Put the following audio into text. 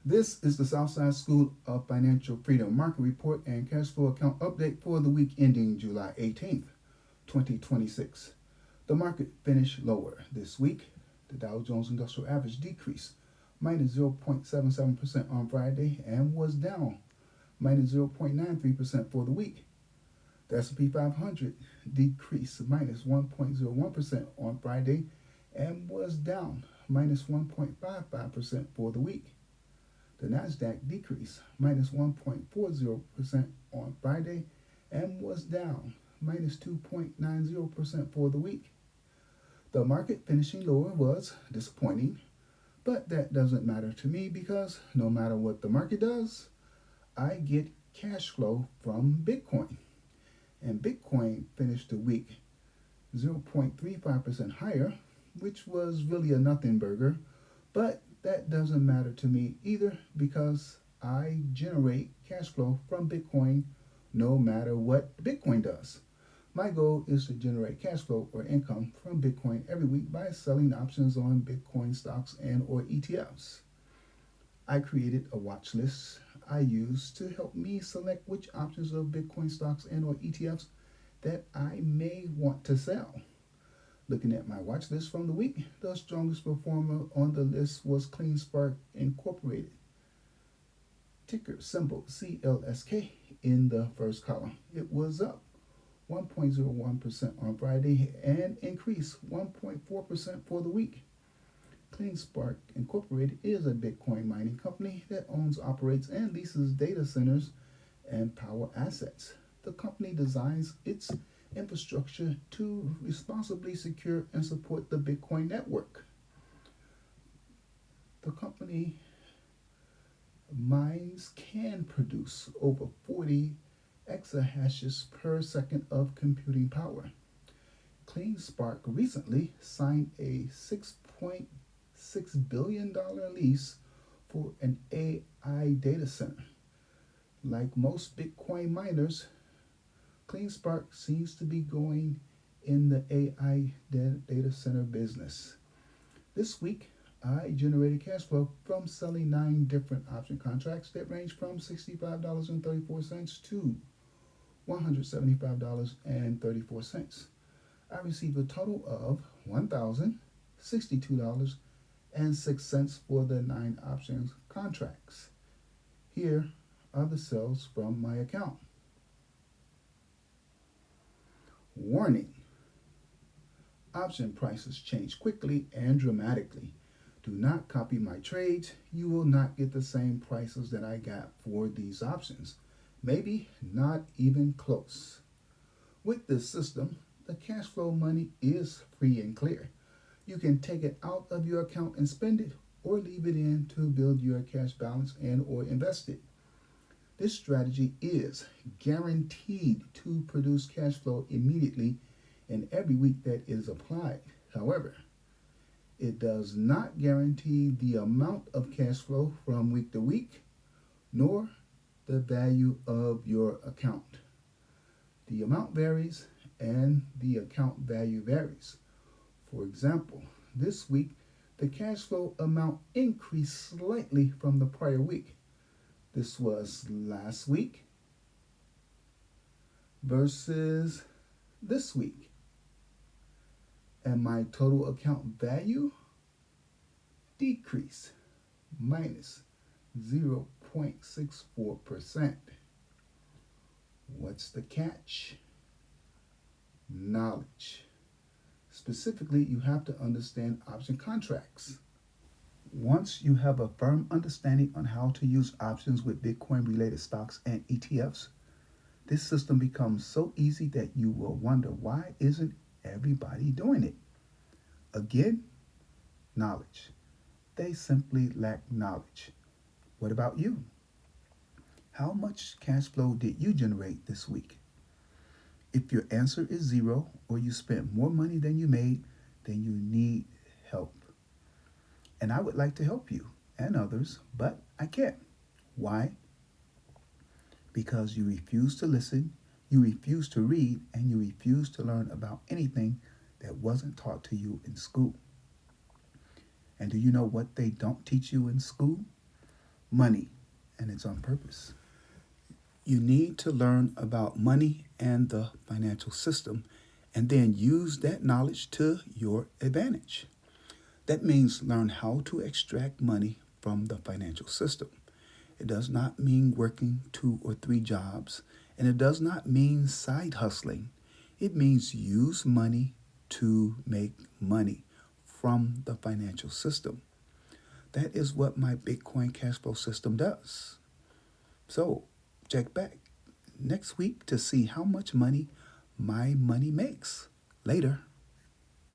This is the Southside School of Financial Freedom Market Report and Cash Flow Account Update for the week ending July 18th, 2026. The market finished lower this week. The Dow Jones Industrial Average decreased minus 0.77% on Friday and was down minus 0.93% for the week. The S&P 500 decreased minus 1.01% on Friday and was down minus 1.55% for the week. The Nasdaq decreased minus 1.40% on Friday and was down minus 2.90% for the week. The market finishing lower was disappointing, but that doesn't matter to me because no matter what the market does, I get cash flow from Bitcoin. And Bitcoin finished the week 0.35% higher, which was really a nothing burger, but that doesn't matter to me either because I generate cash flow from Bitcoin no matter what Bitcoin does. My goal is to generate cash flow or income from Bitcoin every week by selling options on Bitcoin stocks and or ETFs. I created a watch list I use to help me select which options of Bitcoin stocks and or ETFs that I may want to sell. Looking at my watch list from the week, the strongest performer on the list was CleanSpark Incorporated, ticker symbol CLSK in the first column. It was up 1.01% on Friday and increased 1.4% for the week. CleanSpark Incorporated is a Bitcoin mining company that owns, operates, and leases data centers and power assets. The company designs its infrastructure to responsibly secure and support the Bitcoin network. The company mines can produce over 40 exahashes per second of computing power. CleanSpark recently signed a $6.6 billion lease for an AI data center. Like most Bitcoin miners, CleanSpark seems to be going in the AI data center business. This week, I generated cash flow from selling 9 different option contracts that range from $65.34 to $175.34. I received a total of $1,062.06 for the 9 options contracts. Here are the sales from my account. Warning: option prices change quickly and dramatically. Do not copy my trades. You will not get the same prices that I got for these options. Maybe not even close. With this system, the cash flow money is free and clear. You can take it out of your account and spend it or leave it in to build your cash balance and or invest it. This strategy is guaranteed to produce cash flow immediately in every week that it is applied. However, it does not guarantee the amount of cash flow from week to week, nor the value of your account. The amount varies and the account value varies. For example, this week, the cash flow amount increased slightly from the prior week. This was last week versus this week. And my total account value decreased minus 0.64%. What's the catch? Knowledge. Specifically, you have to understand option contracts. Once you have a firm understanding on how to use options with Bitcoin related stocks and ETFs, this system becomes so easy that you will wonder why isn't everybody doing it? Again, knowledge. They simply lack knowledge. What about you? How much cash flow did you generate this week? If your answer is 0 or you spent more money than you made, then you need help. And I would like to help you and others, but I can't. Why? Because you refuse to listen, you refuse to read, and you refuse to learn about anything that wasn't taught to you in school. And do you know what they don't teach you in school? money, and it's on purpose. You need to learn about money and the financial system and then use that knowledge to your advantage. That means learn how to extract money from the financial system. It does not mean working 2 or 3 jobs, and it does not mean side hustling. It means use money to make money from the financial system. That is what my Bitcoin cash flow system does. So, check back next week to see how much money my money makes. Later.